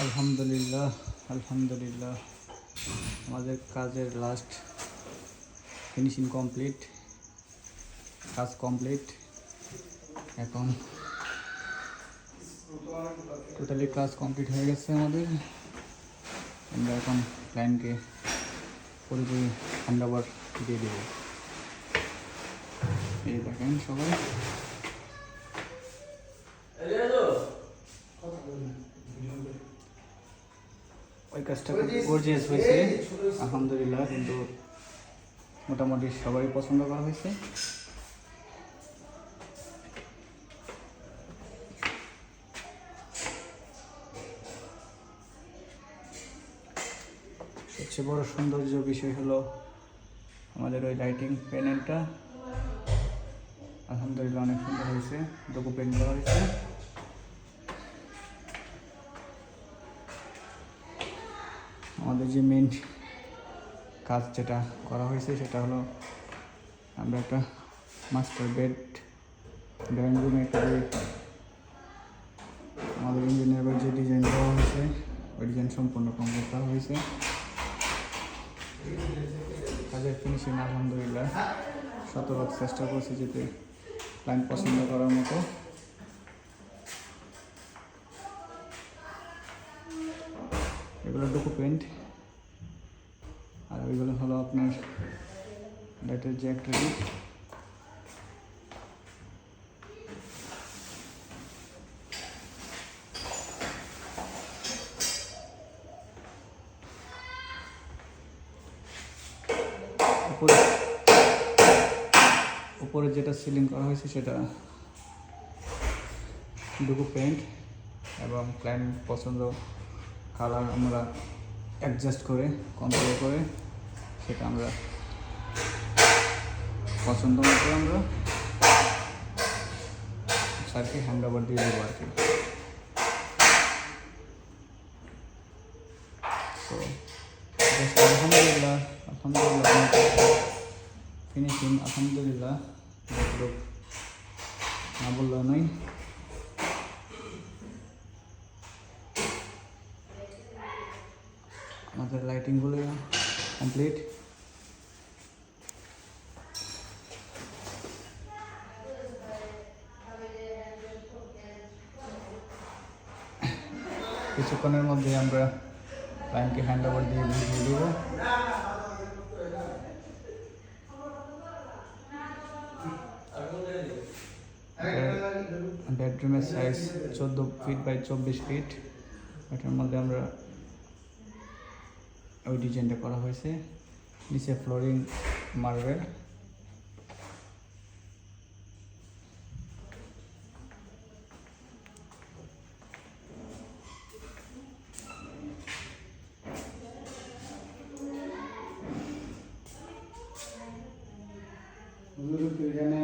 আলহামদুলিল্লাহ আলহামদুলিল্লাহ আমাদের কাজের লাস্ট ফিনিশিং কমপ্লিট, কাজ কমপ্লিট। এখন টোটালি কাজ কমপ্লিট হয়ে গেছে আমাদের। আমরা এখন ক্লায়েন্টকে পুরোপুরি হ্যান্ডওভার দিয়ে দেব। এই দেখেন সবাই, ওই কাজটা খুব গর্জিয়াস হয়েছে আলহামদুলিল্লাহ, কিন্তু মোটামুটি সবাই পছন্দ করা হয়েছে। সবচেয়ে বড় সৌন্দর্য বিষয় হলো আমাদের ওই লাইটিং প্যানেলটা, আলহামদুলিল্লাহ অনেক সুন্দর হয়েছে, ডোকো পেন্ট করা হয়েছে। আমাদের যে মেন কাজ যেটা করা হয়েছে সেটা হলো আমরা একটা মাস্টার বেড ড্রয়িং রুমে একটা আমাদের ইঞ্জিনিয়ারের যে ডিজাইন দেওয়া হয়েছে ওই ডিজাইন সম্পূর্ণ কমপ্লিট করা হয়েছে। কাজের ফিনিশিং আলহামদুলিল্লাহ শতভাগ চেষ্টা করছি যাতে ক্লায়েন্ট পছন্দ করার মতো। এগুলো ডোকো পেন্ট, আর ওইগুলো হলো আপনার লাইটের যে একটা দিক। উপরে যেটা সিলিং করা হয়েছে সেটা ডোকো পেন্ট এবং ক্লায়েন্ট পছন্দ কালার আমরা অ্যাডজাস্ট করে কন্ট্রোল করে সেটা আমরা পছন্দ মতো আমরা স্যারকে হ্যান্ড ওভার দিয়ে দেবো আর কি। তো আলহামদুলিল্লাহ আলহামদুলিল্লাহ ফিনিশিং আলহামদুলিল্লাহ না বললেও নয়। আমাদের লাইটিংগুলো কমপ্লিট। কিছুক্ষণের মধ্যে আমরা ক্লায়েন্টকে হ্যান্ড ওভার দিয়ে বুঝিয়ে দেবো। বেডরুমের সাইজ 14 ফিট বাই 24 ফিট, এটার মধ্যে আমরা ওই ডিজাইনটা করা হয়েছে। নিচে ফ্লোরিং মার্বেল, এখানে